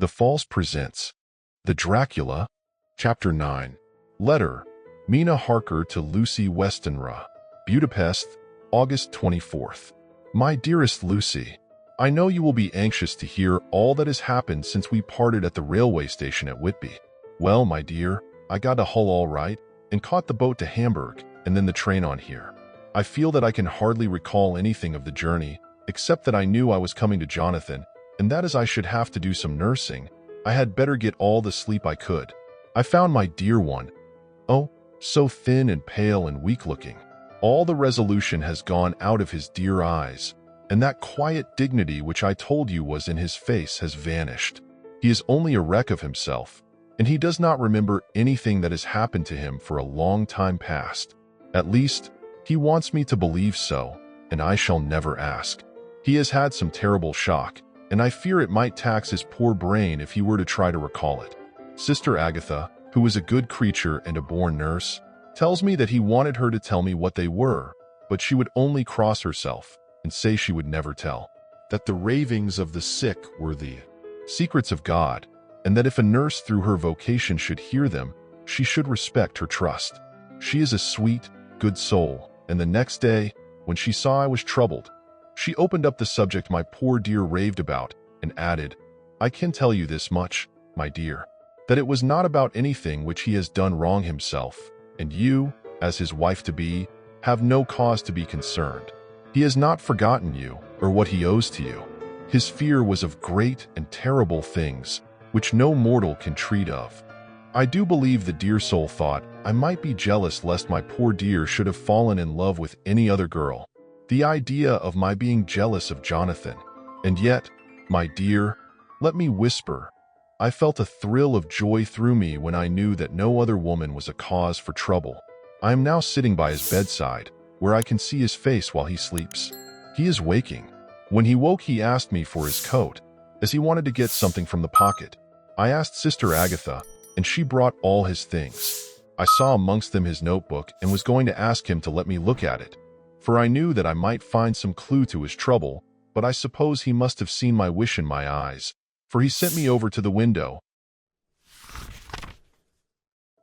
The Falls presents The Dracula, Chapter 9. Letter, Mina Harker to Lucy Westenra, Budapest, August 24th. My dearest Lucy, I know you will be anxious to hear all that has happened since we parted at the railway station at Whitby. Well, my dear, I got to Hull all right and caught the boat to Hamburg and then the train on here. I feel that I can hardly recall anything of the journey, except that I knew I was coming to Jonathan, and that as I should have to do some nursing, I had better get all the sleep I could. I found my dear one. Oh, so thin and pale and weak-looking. All the resolution has gone out of his dear eyes, and that quiet dignity which I told you was in his face has vanished. He is only a wreck of himself, and he does not remember anything that has happened to him for a long time past. At least, he wants me to believe so, and I shall never ask. He has had some terrible shock, and I fear it might tax his poor brain if he were to try to recall it. Sister Agatha, who is a good creature and a born nurse, tells me that he wanted her to tell me what they were, but she would only cross herself and say she would never tell, that the ravings of the sick were the secrets of God, and that if a nurse through her vocation should hear them, she should respect her trust. She is a sweet, good soul, and the next day, when she saw I was troubled, she opened up the subject my poor dear raved about and added, I can tell you this much, my dear, that it was not about anything which he has done wrong himself, and you, as his wife-to-be, have no cause to be concerned. He has not forgotten you or what he owes to you. His fear was of great and terrible things, which no mortal can treat of. I do believe the dear soul thought I might be jealous lest my poor dear should have fallen in love with any other girl. The idea of my being jealous of Jonathan. And yet, my dear, let me whisper, I felt a thrill of joy through me when I knew that no other woman was a cause for trouble. I am now sitting by his bedside, where I can see his face while he sleeps. He is waking. When he woke, he asked me for his coat, as he wanted to get something from the pocket. I asked Sister Agatha, and she brought all his things. I saw amongst them his notebook and was going to ask him to let me look at it, for I knew that I might find some clue to his trouble, but I suppose he must have seen my wish in my eyes, for he sent me over to the window,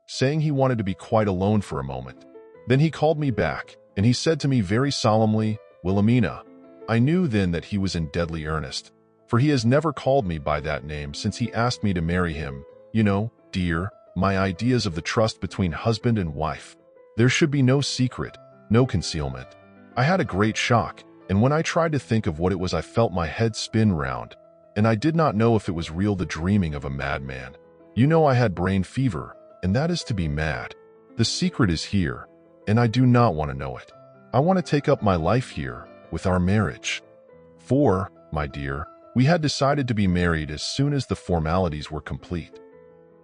saying he wanted to be quite alone for a moment. Then he called me back, and he said to me very solemnly, Wilhelmina. I knew then that he was in deadly earnest, for he has never called me by that name since he asked me to marry him. You know, dear, my ideas of the trust between husband and wife. There should be no secret, no concealment. I had a great shock, and when I tried to think of what it was, I felt my head spin round, and I did not know if it was real, the dreaming of a madman. You know I had brain fever, and that is to be mad. The secret is here, and I do not want to know it. I want to take up my life here, with our marriage. For, my dear, we had decided to be married as soon as the formalities were complete.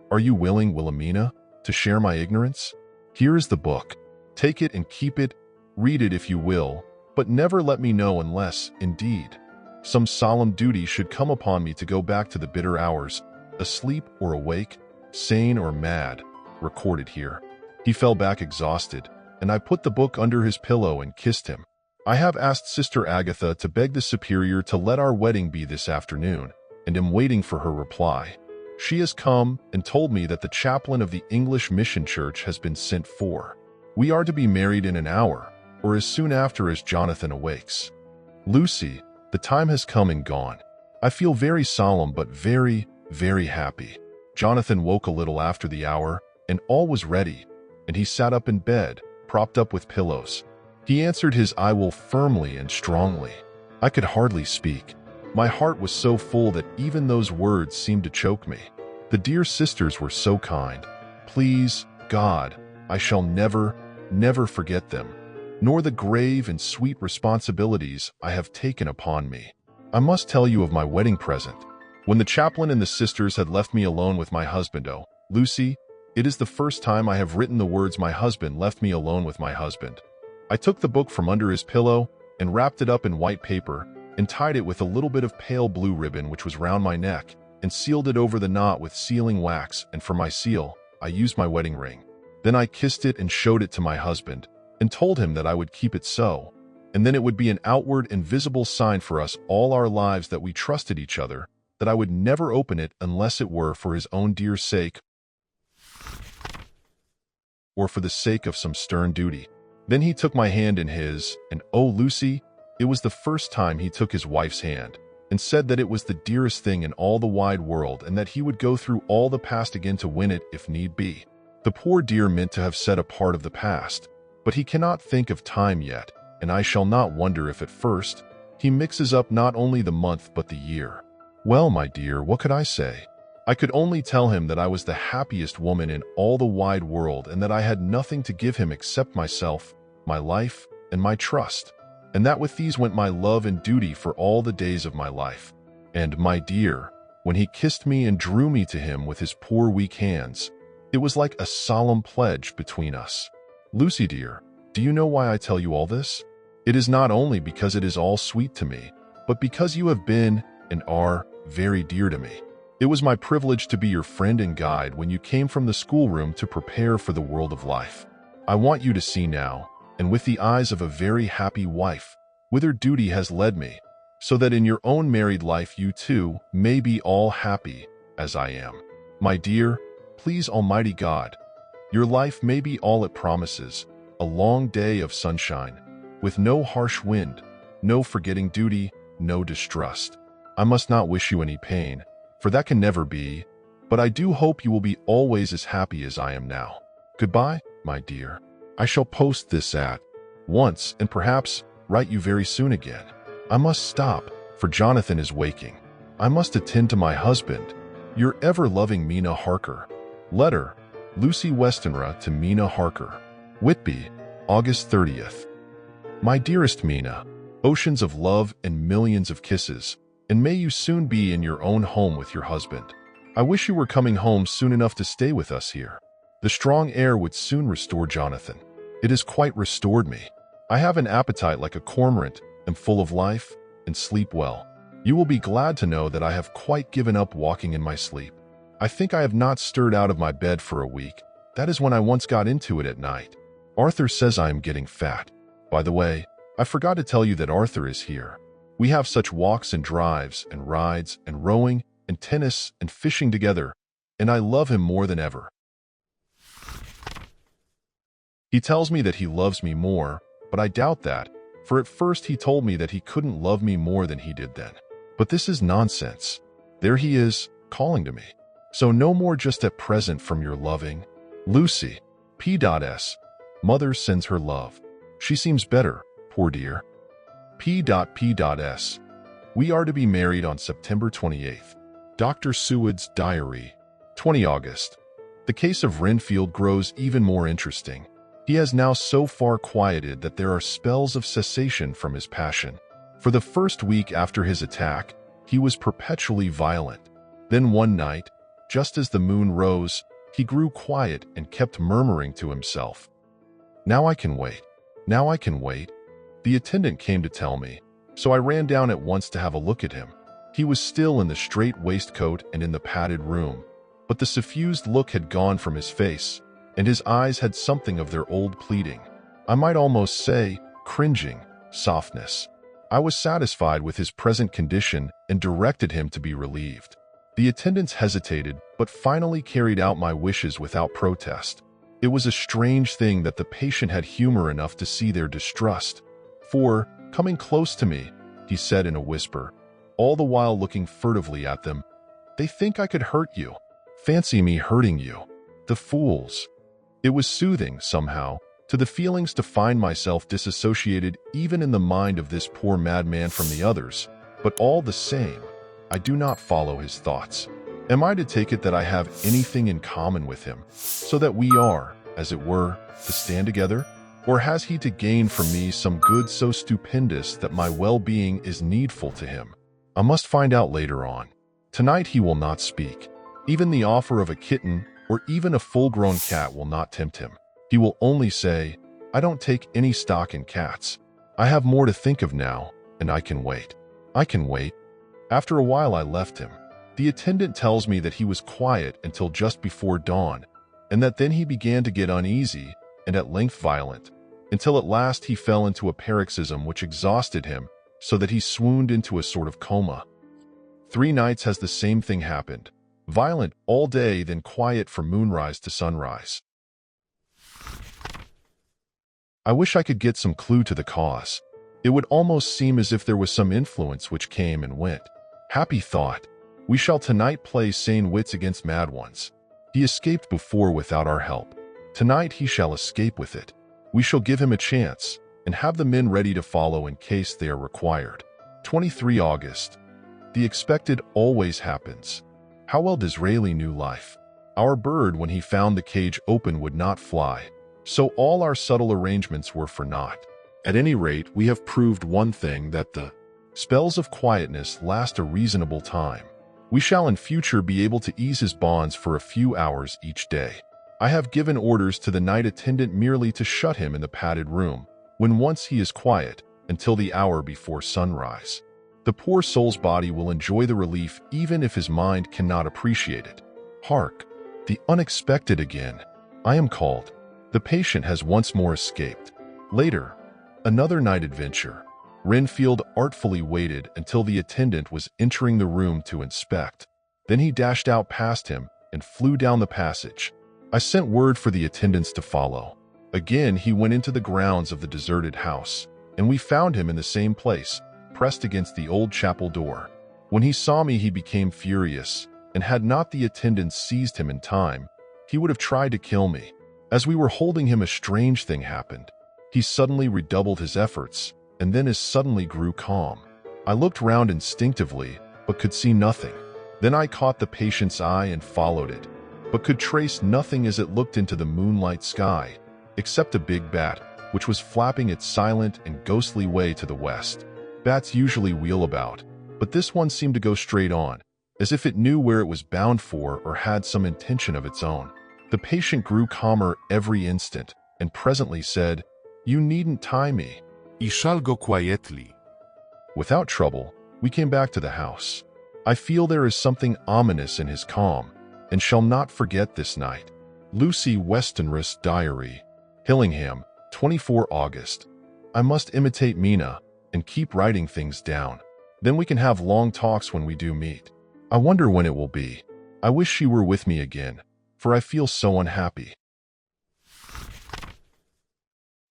Are you willing, Wilhelmina, to share my ignorance? Here is the book. Take it and keep it. Read it if you will, but never let me know unless, indeed, some solemn duty should come upon me to go back to the bitter hours, asleep or awake, sane or mad, recorded here. He fell back exhausted, and I put the book under his pillow and kissed him. I have asked Sister Agatha to beg the Superior to let our wedding be this afternoon, and am waiting for her reply. She has come and told me that the chaplain of the English Mission Church has been sent for. We are to be married in an hour, or as soon after as Jonathan awakes. Lucy, the time has come and gone. I feel very solemn but very, very happy. Jonathan woke a little after the hour, and all was ready, and he sat up in bed, propped up with pillows. He answered his I will firmly and strongly. I could hardly speak. My heart was so full that even those words seemed to choke me. The dear sisters were so kind. Please, God, I shall never, never forget them, nor the grave and sweet responsibilities I have taken upon me. I must tell you of my wedding present. When the chaplain and the sisters had left me alone with my husband, oh, Lucy, it is the first time I have written the words my husband left me alone with my husband. I took the book from under his pillow and wrapped it up in white paper and tied it with a little bit of pale blue ribbon which was round my neck and sealed it over the knot with sealing wax, and for my seal, I used my wedding ring. Then I kissed it and showed it to my husband, and told him that I would keep it so, and then it would be an outward and visible sign for us all our lives that we trusted each other, that I would never open it unless it were for his own dear sake or for the sake of some stern duty. Then he took my hand in his, and oh, Lucy, it was the first time he took his wife's hand, and said that it was the dearest thing in all the wide world and that he would go through all the past again to win it if need be. The poor dear meant to have said a part of the past, but he cannot think of time yet, and I shall not wonder if at first he mixes up not only the month but the year. Well, my dear, what could I say? I could only tell him that I was the happiest woman in all the wide world and that I had nothing to give him except myself, my life, and my trust, and that with these went my love and duty for all the days of my life. And, my dear, when he kissed me and drew me to him with his poor weak hands, it was like a solemn pledge between us. Lucy, dear, do you know why I tell you all this? It is not only because it is all sweet to me, but because you have been and are very dear to me. It was my privilege to be your friend and guide when you came from the schoolroom to prepare for the world of life. I want you to see now, and with the eyes of a very happy wife, whither duty has led me, so that in your own married life you too may be all happy as I am. My dear, please Almighty God, your life may be all it promises, a long day of sunshine, with no harsh wind, no forgetting duty, no distrust. I must not wish you any pain, for that can never be, but I do hope you will be always as happy as I am now. Goodbye, my dear. I shall post this at once and perhaps write you very soon again. I must stop, for Jonathan is waking. I must attend to my husband. Your ever-loving Mina Harker. Letter, Lucy Westenra to Mina Harker. Whitby, August 30th. My dearest Mina, oceans of love and millions of kisses, and may you soon be in your own home with your husband. I wish you were coming home soon enough to stay with us here. The strong air would soon restore Jonathan. It has quite restored me. I have an appetite like a cormorant, am full of life, and sleep well. You will be glad to know that I have quite given up walking in my sleep. I think I have not stirred out of my bed for a week. That is when I once got into it at night. Arthur says I am getting fat. By the way, I forgot to tell you that Arthur is here. We have such walks and drives and rides and rowing and tennis and fishing together, and I love him more than ever. He tells me that he loves me more, but I doubt that, for at first he told me that he couldn't love me more than he did then. But this is nonsense. There he is, calling to me. So no more just at present from your loving Lucy. P.S. Mother sends her love. She seems better, poor dear. P.P.S. We are to be married on September 28th. Dr. Seward's Diary, 20 August. The case of Renfield grows even more interesting. He has now so far quieted that there are spells of cessation from his passion. For the first week after his attack, he was perpetually violent. Then one night, just as the moon rose, he grew quiet and kept murmuring to himself, "Now I can wait. Now I can wait." The attendant came to tell me, so I ran down at once to have a look at him. He was still in the straight waistcoat and in the padded room, but the suffused look had gone from his face, and his eyes had something of their old pleading, I might almost say, cringing, softness. I was satisfied with his present condition and directed him to be relieved. The attendants hesitated, but finally carried out my wishes without protest. It was a strange thing that the patient had humor enough to see their distrust. For, coming close to me, he said in a whisper, all the while looking furtively at them, "They think I could hurt you. Fancy me hurting you. The fools." It was soothing, somehow, to the feelings to find myself disassociated even in the mind of this poor madman from the others, but all the same, I do not follow his thoughts. Am I to take it that I have anything in common with him, so that we are, as it were, to stand together? Or has he to gain from me some good so stupendous that my well-being is needful to him? I must find out later on. Tonight he will not speak. Even the offer of a kitten or even a full-grown cat will not tempt him. He will only say, "I don't take any stock in cats. I have more to think of now, and I can wait. I can wait." After a while I left him. The attendant tells me that he was quiet until just before dawn, and that then he began to get uneasy and at length violent, until at last he fell into a paroxysm which exhausted him so that he swooned into a sort of coma. 3 nights has the same thing happened. Violent all day, then quiet from moonrise to sunrise. I wish I could get some clue to the cause. It would almost seem as if there was some influence which came and went. Happy thought. We shall tonight play sane wits against mad ones. He escaped before without our help. Tonight he shall escape with it. We shall give him a chance, and have the men ready to follow in case they are required. 23 August. The expected always happens. How well Disraeli knew life. Our bird, when he found the cage open, would not fly. So all our subtle arrangements were for naught. At any rate, we have proved one thing, that the spells of quietness last a reasonable time. We shall in future be able to ease his bonds for a few hours each day. I have given orders to the night attendant merely to shut him in the padded room, when once he is quiet, until the hour before sunrise. The poor soul's body will enjoy the relief even if his mind cannot appreciate it. Hark! The unexpected again. I am called. The patient has once more escaped. Later, another night adventure. Renfield artfully waited until the attendant was entering the room to inspect. Then he dashed out past him and flew down the passage. I sent word for the attendants to follow. Again he went into the grounds of the deserted house, and we found him in the same place, pressed against the old chapel door. When he saw me he became furious, and had not the attendants seized him in time, he would have tried to kill me. As we were holding him, a strange thing happened. He suddenly redoubled his efforts, and then as suddenly grew calm. I looked round instinctively, but could see nothing. Then I caught the patient's eye and followed it, but could trace nothing as it looked into the moonlight sky, except a big bat, which was flapping its silent and ghostly way to the west. Bats usually wheel about, but this one seemed to go straight on, as if it knew where it was bound for or had some intention of its own. The patient grew calmer every instant, and presently said, "You needn't tie me. I shall go quietly." Without trouble, we came back to the house. I feel there is something ominous in his calm, and shall not forget this night. Lucy Westenra's Diary. Hillingham, 24 August. I must imitate Mina and keep writing things down. Then we can have long talks when we do meet. I wonder when it will be. I wish she were with me again, for I feel so unhappy.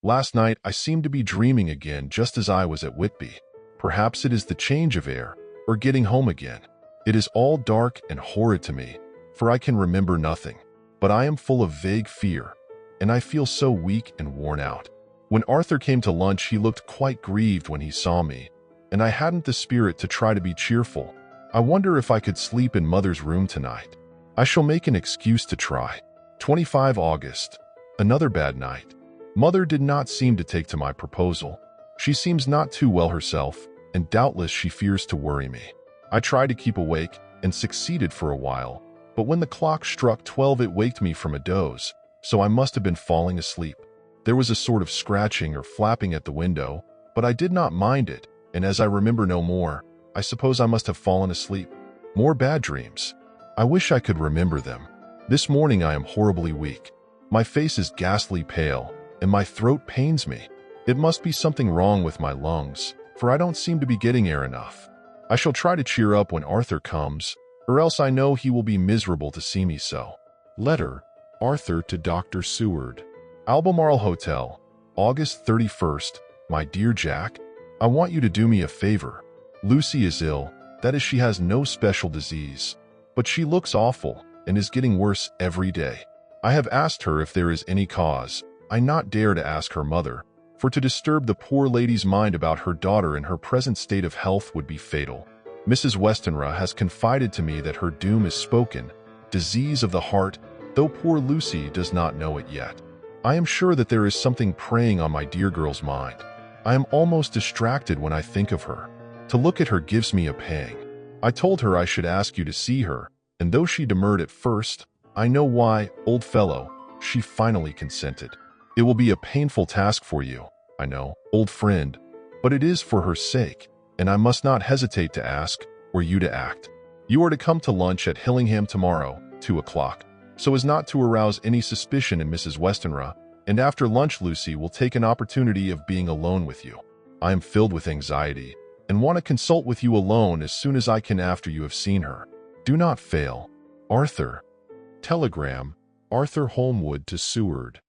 Last night I seemed to be dreaming again just as I was at Whitby. Perhaps it is the change of air, or getting home again. It is all dark and horrid to me, for I can remember nothing. But I am full of vague fear, and I feel so weak and worn out. When Arthur came to lunch he looked quite grieved when he saw me, and I hadn't the spirit to try to be cheerful. I wonder if I could sleep in Mother's room tonight. I shall make an excuse to try. 25 August. Another bad night. Mother did not seem to take to my proposal. She seems not too well herself, and doubtless she fears to worry me. I tried to keep awake, and succeeded for a while, but when the clock struck 12 it waked me from a doze, so I must have been falling asleep. There was a sort of scratching or flapping at the window, but I did not mind it, and as I remember no more, I suppose I must have fallen asleep. More bad dreams. I wish I could remember them. This morning I am horribly weak. My face is ghastly pale, and my throat pains me. It must be something wrong with my lungs, for I don't seem to be getting air enough. I shall try to cheer up when Arthur comes, or else I know he will be miserable to see me so. Letter, Arthur to Dr. Seward. Albemarle Hotel, August 31st. My dear Jack, I want you to do me a favor. Lucy is ill, that is, she has no special disease, but she looks awful and is getting worse every day. I have asked her if there is any cause. I not dare to ask her mother, for to disturb the poor lady's mind about her daughter in her present state of health would be fatal. Mrs. Westenra has confided to me that her doom is spoken, disease of the heart, though poor Lucy does not know it yet. I am sure that there is something preying on my dear girl's mind. I am almost distracted when I think of her. To look at her gives me a pang. I told her I should ask you to see her, and though she demurred at first, I know why, old fellow, she finally consented. It will be a painful task for you, I know, old friend, but it is for her sake, and I must not hesitate to ask, or you to act. You are to come to lunch at Hillingham tomorrow, 2 o'clock, so as not to arouse any suspicion in Mrs. Westenra, and after lunch Lucy will take an opportunity of being alone with you. I am filled with anxiety, and want to consult with you alone as soon as I can after you have seen her. Do not fail. Arthur. Telegram, Arthur Holmwood to Seward.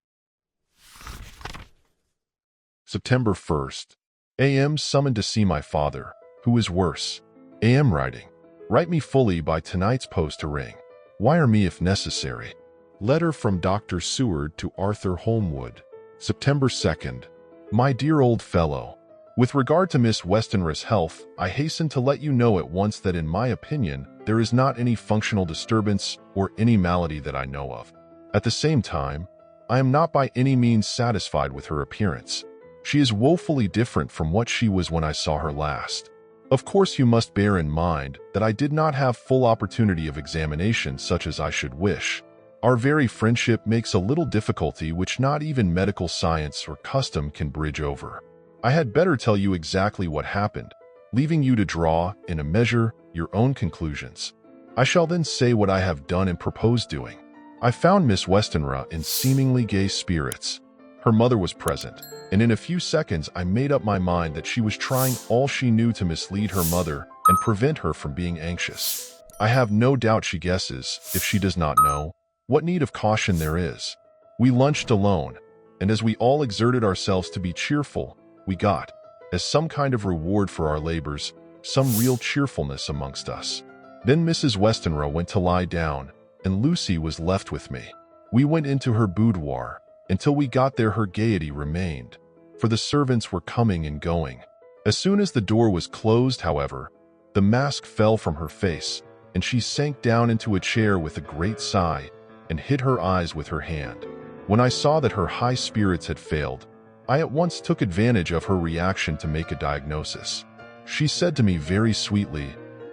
September 1st. A.M. summoned to see my father, who is worse. A.M. writing. Write me fully by tonight's post to ring. Wire me if necessary. Letter from Dr. Seward to Arthur Holmwood. September 2nd. My dear old fellow, with regard to Miss Westenra's health, I hasten to let you know at once that in my opinion, there is not any functional disturbance or any malady that I know of. At the same time, I am not by any means satisfied with her appearance. She is woefully different from what she was when I saw her last. Of course, you must bear in mind that I did not have full opportunity of examination such as I should wish. Our very friendship makes a little difficulty which not even medical science or custom can bridge over. I had better tell you exactly what happened, leaving you to draw, in a measure, your own conclusions. I shall then say what I have done and propose doing. I found Miss Westenra in seemingly gay spirits. Her mother was present, and in a few seconds I made up my mind that she was trying all she knew to mislead her mother and prevent her from being anxious. I have no doubt she guesses, if she does not know, what need of caution there is. We lunched alone, and as we all exerted ourselves to be cheerful, we got, as some kind of reward for our labors, some real cheerfulness amongst us. Then Mrs. Westenra went to lie down, and Lucy was left with me. We went into her boudoir. Until we got there her gaiety remained, for the servants were coming and going. As soon as the door was closed, however, the mask fell from her face, and she sank down into a chair with a great sigh, and hid her eyes with her hand. When I saw that her high spirits had failed, I at once took advantage of her reaction to make a diagnosis. She said to me very sweetly,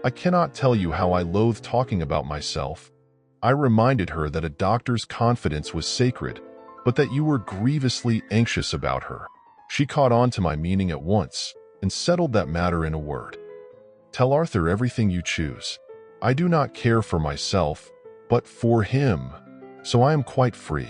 "I cannot tell you how I loathe talking about myself." I reminded her that a doctor's confidence was sacred, but that you were grievously anxious about her. She caught on to my meaning at once, and settled that matter in a word. Tell Arthur everything you choose. I do not care for myself, but for him, so I am quite free.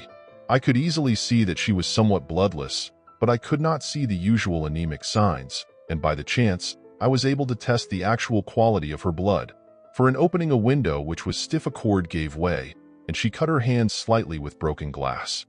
I could easily see that she was somewhat bloodless, but I could not see the usual anemic signs, and by the chance, I was able to test the actual quality of her blood. For in opening a window which was stiff, a cord gave way, and she cut her hand slightly with broken glass.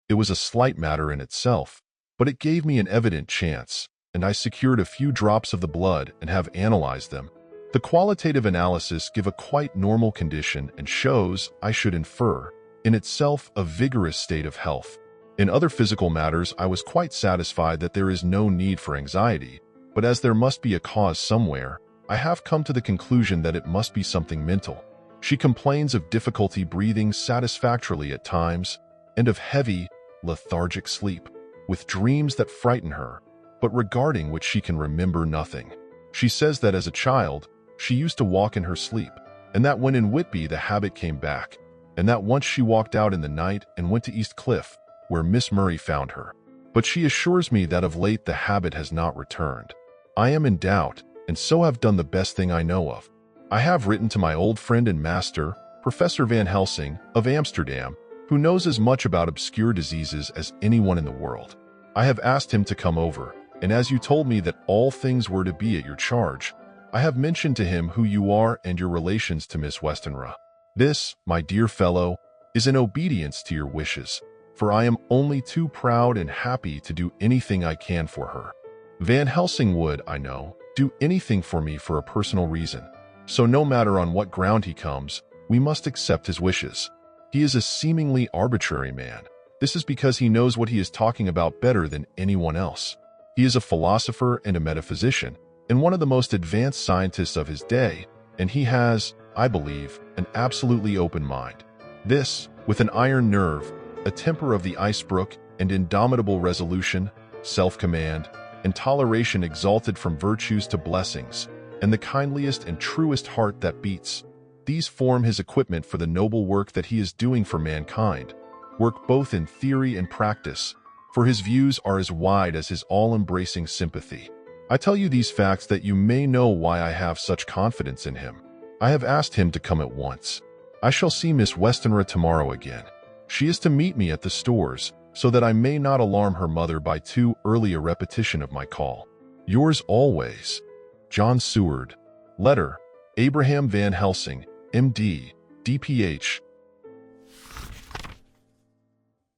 It was a slight matter in itself, but it gave me an evident chance, and I secured a few drops of the blood and have analyzed them. The qualitative analysis give a quite normal condition and shows, I should infer, in itself a vigorous state of health. In other physical matters, I was quite satisfied that there is no need for anxiety, but as there must be a cause somewhere, I have come to the conclusion that it must be something mental. She complains of difficulty breathing satisfactorily at times, and of heavy, lethargic sleep, with dreams that frighten her, but regarding which she can remember nothing. She says that as a child, she used to walk in her sleep, and that when in Whitby the habit came back, and that once she walked out in the night and went to East Cliff, where Miss Murray found her. But she assures me that of late the habit has not returned. I am in doubt, and so have done the best thing I know of. I have written to my old friend and master, Professor Van Helsing, of Amsterdam, who knows as much about obscure diseases as anyone in the world. I have asked him to come over, and as you told me that all things were to be at your charge, I have mentioned to him who you are and your relations to Miss Westenra. This, my dear fellow, is in obedience to your wishes, for I am only too proud and happy to do anything I can for her. Van Helsing would, I know, do anything for me for a personal reason, so no matter on what ground he comes, we must accept his wishes. He is a seemingly arbitrary man. This is because he knows what he is talking about better than anyone else. He is a philosopher and a metaphysician, and one of the most advanced scientists of his day, and he has, I believe, an absolutely open mind. This, with an iron nerve, a temper of the icebrook, and indomitable resolution, self-command, and toleration exalted from virtues to blessings, and the kindliest and truest heart that beats, these form his equipment for the noble work that he is doing for mankind, work both in theory and practice, for his views are as wide as his all-embracing sympathy. I tell you these facts that you may know why I have such confidence in him. I have asked him to come at once. I shall see Miss Westenra tomorrow again. She is to meet me at the stores, so that I may not alarm her mother by too early a repetition of my call. Yours always, John Seward. Letter, Abraham Van Helsing, M.D., D.Ph.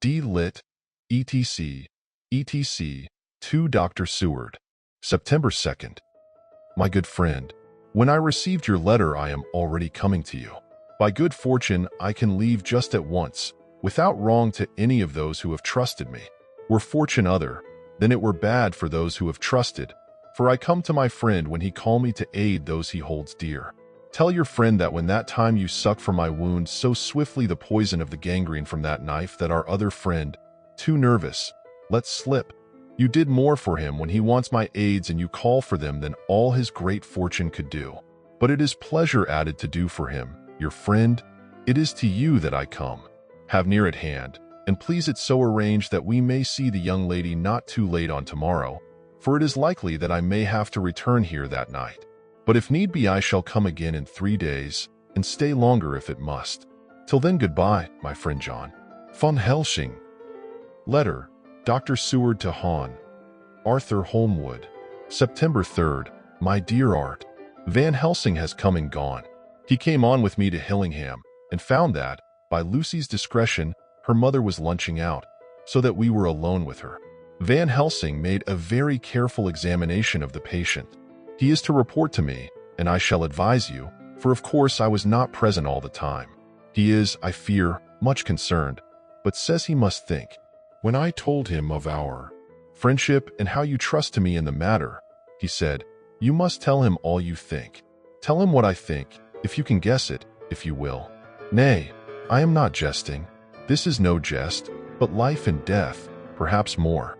D. Lit. etc. etc. to Dr. Seward. September 2nd. My good friend, when I received your letter, I am already coming to you. By good fortune, I can leave just at once, without wrong to any of those who have trusted me. Were fortune other, then it were bad for those who have trusted, for I come to my friend when he call me to aid those he holds dear. Tell your friend that when that time you suck from my wound so swiftly the poison of the gangrene from that knife that our other friend, too nervous, let slip. You did more for him when he wants my aids and you call for them than all his great fortune could do. But it is pleasure added to do for him, your friend. It is to you that I come. Have near at hand, and please it so arrange that we may see the young lady not too late on tomorrow, for it is likely that I may have to return here that night. But if need be, I shall come again in 3 days, and stay longer if it must. Till then, goodbye, my friend John. Van Helsing. Letter, Dr. Seward to Hon. Arthur Holmwood. September 3rd. My dear Art, Van Helsing has come and gone. He came on with me to Hillingham, and found that, by Lucy's discretion, her mother was lunching out, so that we were alone with her. Van Helsing made a very careful examination of the patient. He is to report to me, and I shall advise you, for of course I was not present all the time. He is, I fear, much concerned, but says he must think. When I told him of our friendship and how you trust to me in the matter, he said, you must tell him all you think. Tell him what I think, if you can guess it, if you will. Nay, I am not jesting. This is no jest, but life and death, perhaps more.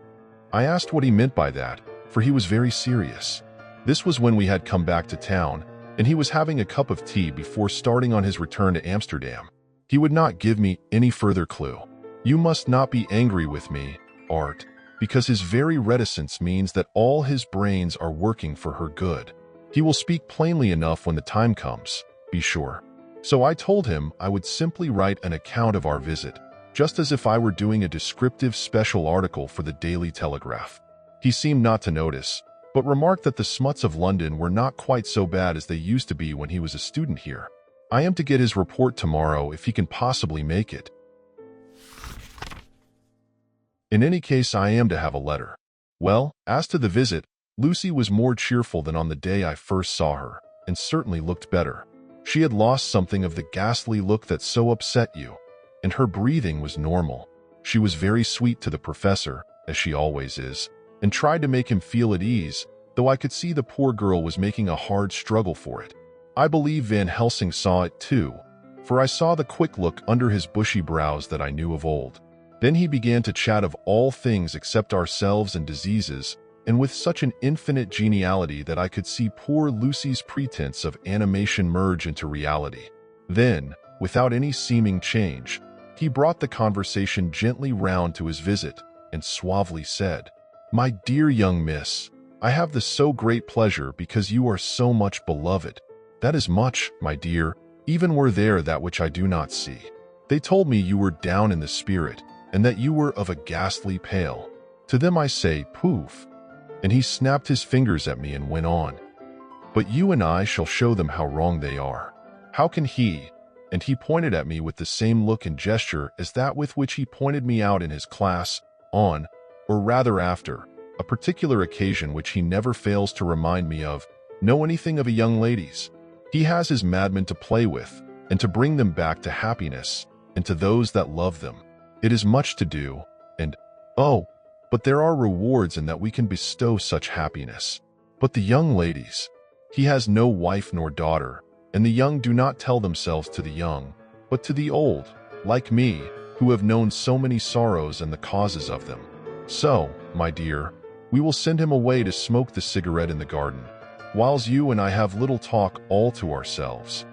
I asked what he meant by that, for he was very serious. This was when we had come back to town, and he was having a cup of tea before starting on his return to Amsterdam. He would not give me any further clue. You must not be angry with me, Art, because his very reticence means that all his brains are working for her good. He will speak plainly enough when the time comes, be sure. So I told him I would simply write an account of our visit, just as if I were doing a descriptive special article for the Daily Telegraph. He seemed not to notice, but remarked that the smuts of London were not quite so bad as they used to be when he was a student here. I am to get his report tomorrow if he can possibly make it. In any case, I am to have a letter. Well, as to the visit, Lucy was more cheerful than on the day I first saw her, and certainly looked better. She had lost something of the ghastly look that so upset you, and her breathing was normal. She was very sweet to the professor, as she always is, and tried to make him feel at ease, though I could see the poor girl was making a hard struggle for it. I believe Van Helsing saw it too, for I saw the quick look under his bushy brows that I knew of old. Then he began to chat of all things except ourselves and diseases, and with such an infinite geniality that I could see poor Lucy's pretense of animation merge into reality. Then, without any seeming change, he brought the conversation gently round to his visit, and suavely said, My dear young miss, I have the so great pleasure because you are so much beloved. That is much, my dear, even were there that which I do not see. They told me you were down in the spirit, and that you were of a ghastly pale. To them I say, poof. And he snapped his fingers at me and went on. But you and I shall show them how wrong they are. How can he? And he pointed at me with the same look and gesture as that with which he pointed me out in his class, on, or rather after, a particular occasion which he never fails to remind me of, know anything of a young lady's. He has his madmen to play with, and to bring them back to happiness, and to those that love them. It is much to do, and, oh, but there are rewards in that we can bestow such happiness. But the young ladies, he has no wife nor daughter, and the young do not tell themselves to the young, but to the old, like me, who have known so many sorrows and the causes of them. So, my dear, we will send him away to smoke the cigarette in the garden, whiles you and I have little talk all to ourselves.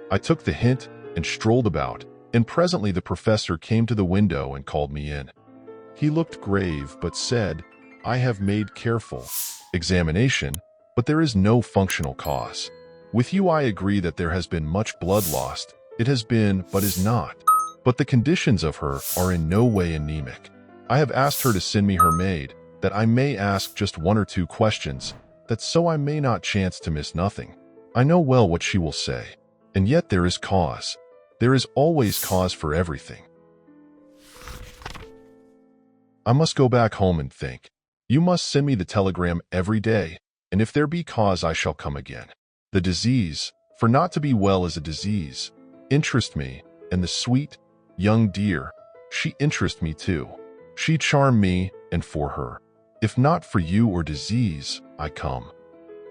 I took the hint and strolled about, and presently the professor came to the window and called me in. He looked grave, but said, I have made careful examination, but there is no functional cause. With you I agree that there has been much blood lost. It has been, but is not. But the conditions of her are in no way anemic. I have asked her to send me her maid, that I may ask just one or two questions, that so I may not chance to miss nothing. I know well what she will say, and yet there is cause. There is always cause for everything. I must go back home and think. You must send me the telegram every day, and if there be cause I shall come again. The disease, for not to be well is a disease, interest me, and the sweet, young dear, she interest me too. She charm me, and for her, if not for you or disease, I come.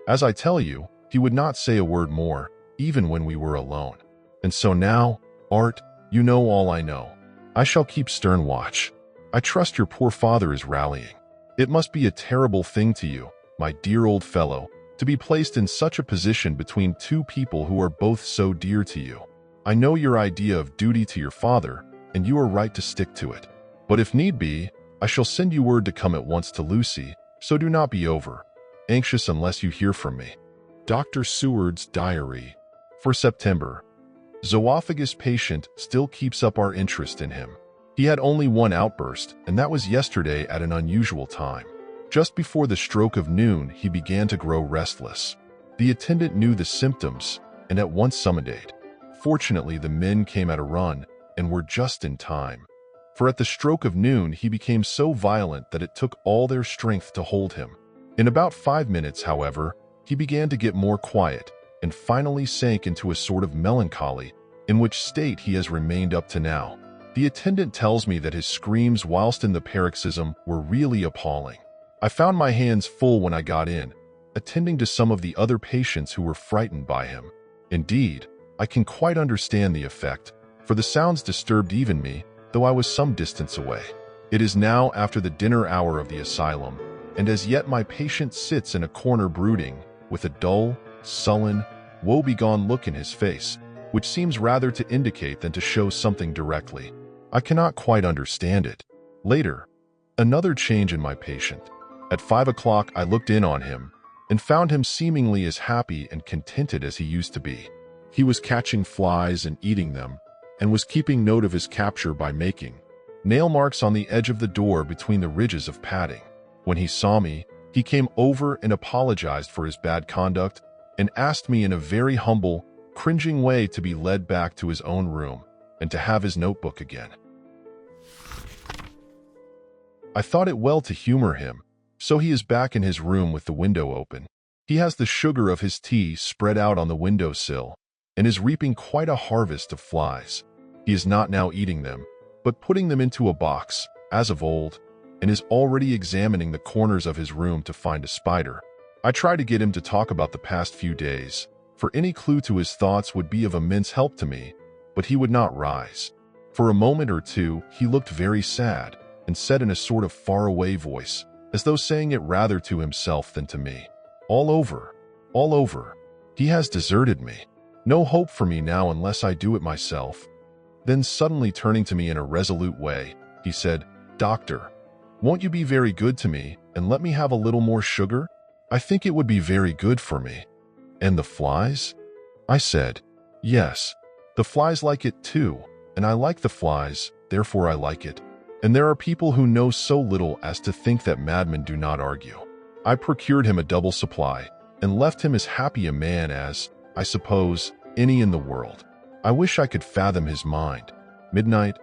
As I tell you, he would not say a word more, even when we were alone. And so now, Art, you know all I know. I shall keep stern watch. I trust your poor father is rallying. It must be a terrible thing to you, my dear old fellow, to be placed in such a position between two people who are both so dear to you. I know your idea of duty to your father, and you are right to stick to it. But if need be, I shall send you word to come at once to Lucy, so do not be anxious unless you hear from me. Dr. Seward's Diary. For September. Zoophagus patient still keeps up our interest in him. He had only one outburst, and that was yesterday at an unusual time. Just before the stroke of noon, he began to grow restless. The attendant knew the symptoms and at once summoned aid. Fortunately, the men came at a run and were just in time. For at the stroke of noon, he became so violent that it took all their strength to hold him. In about 5 minutes, however, he began to get more quiet and finally sank into a sort of melancholy, in which state he has remained up to now. The attendant tells me that his screams whilst in the paroxysm were really appalling. I found my hands full when I got in, attending to some of the other patients who were frightened by him. Indeed, I can quite understand the effect, for the sounds disturbed even me, though I was some distance away. It is now after the dinner hour of the asylum, and as yet my patient sits in a corner brooding, with a dull, sullen, woebegone look in his face, which seems rather to indicate than to show something directly. I cannot quite understand it. Later, another change in my patient. At 5 o'clock I looked in on him, and found him seemingly as happy and contented as he used to be. He was catching flies and eating them, and was keeping note of his capture by making nail marks on the edge of the door between the ridges of padding. When he saw me, he came over and apologized for his bad conduct, and asked me in a very humble, cringing way to be led back to his own room, and to have his notebook again. I thought it well to humor him, so he is back in his room with the window open. He has the sugar of his tea spread out on the windowsill, and is reaping quite a harvest of flies. He is not now eating them, but putting them into a box, as of old, and is already examining the corners of his room to find a spider. I try to get him to talk about the past few days, for any clue to his thoughts would be of immense help to me, but he would not rise. For a moment or two, he looked very sad, and said in a sort of far-away voice, as though saying it rather to himself than to me, all over. He has deserted me. No hope for me now unless I do it myself." Then suddenly turning to me in a resolute way, he said, "Doctor, won't you be very good to me and let me have a little more sugar? I think it would be very good for me." "And the flies?" I said, "Yes, the flies like it too, and I like the flies, therefore I like it. And there are people who know so little as to think that madmen do not argue." I procured him a double supply, and left him as happy a man as, I suppose, any in the world. I wish I could fathom his mind. Midnight,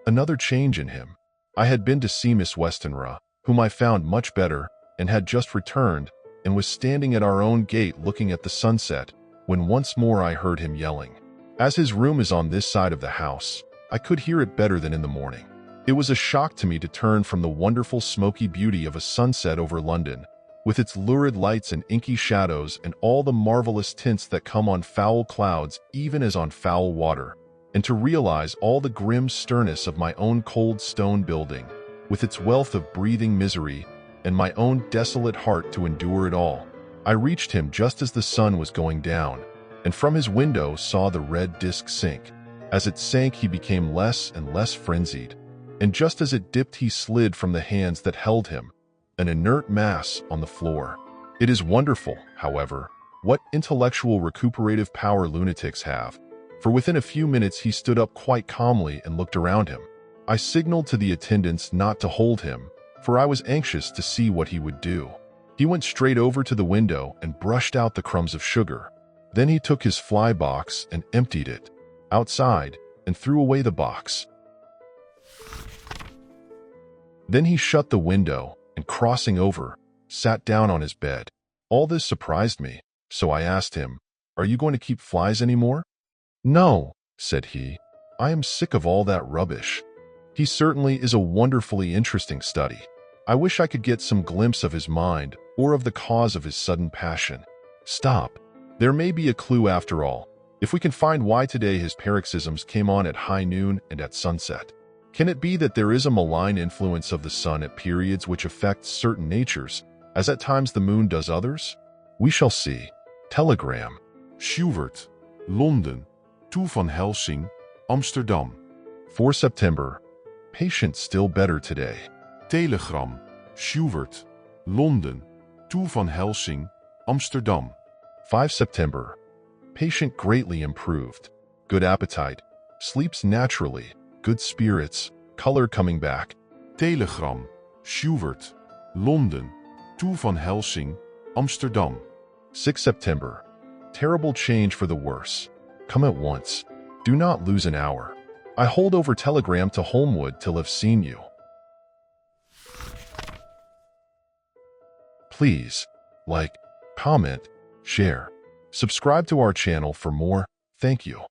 another change in him. I had been to see Miss Westenra, whom I found much better, and had just returned, and was standing at our own gate looking at the sunset, when once more I heard him yelling. As his room is on this side of the house, I could hear it better than in the morning. It was a shock to me to turn from the wonderful smoky beauty of a sunset over London, with its lurid lights and inky shadows and all the marvelous tints that come on foul clouds even as on foul water, and to realize all the grim sternness of my own cold stone building, with its wealth of breathing misery, and my own desolate heart to endure it all. I reached him just as the sun was going down, and from his window saw the red disk sink. As it sank, he became less and less frenzied, and just as it dipped he slid from the hands that held him, an inert mass on the floor. It is wonderful, however, what intellectual recuperative power lunatics have, for within a few minutes he stood up quite calmly and looked around him. I signaled to the attendants not to hold him, for I was anxious to see what he would do. He went straight over to the window and brushed out the crumbs of sugar. Then he took his fly box and emptied it outside and threw away the box. Then he shut the window and, crossing over, sat down on his bed. All this surprised me, so I asked him, "Are you going to keep flies anymore?" "No," said he. "I am sick of all that rubbish." He certainly is a wonderfully interesting study. I wish I could get some glimpse of his mind or of the cause of his sudden passion. Stop. There may be a clue after all, if we can find why today his paroxysms came on at high noon and at sunset. Can it be that there is a malign influence of the sun at periods which affects certain natures, as at times the moon does others? We shall see. Telegram. Schubert, Londen, toe van Helsing, Amsterdam. 4 September. Patient still better today. Telegram, Schubert, Londen, toe van Helsing, Amsterdam. 5 September. Patient greatly improved. Good appetite. Sleeps naturally. Good spirits. Color coming back. Telegram, Schubert, Londen, toe van Helsing, Amsterdam. 6 September. Terrible change for the worse. Come at once. Do not lose an hour. I hold over telegram to Holmwood till have seen you. Please, like, comment, share, subscribe to our channel for more. Thank you.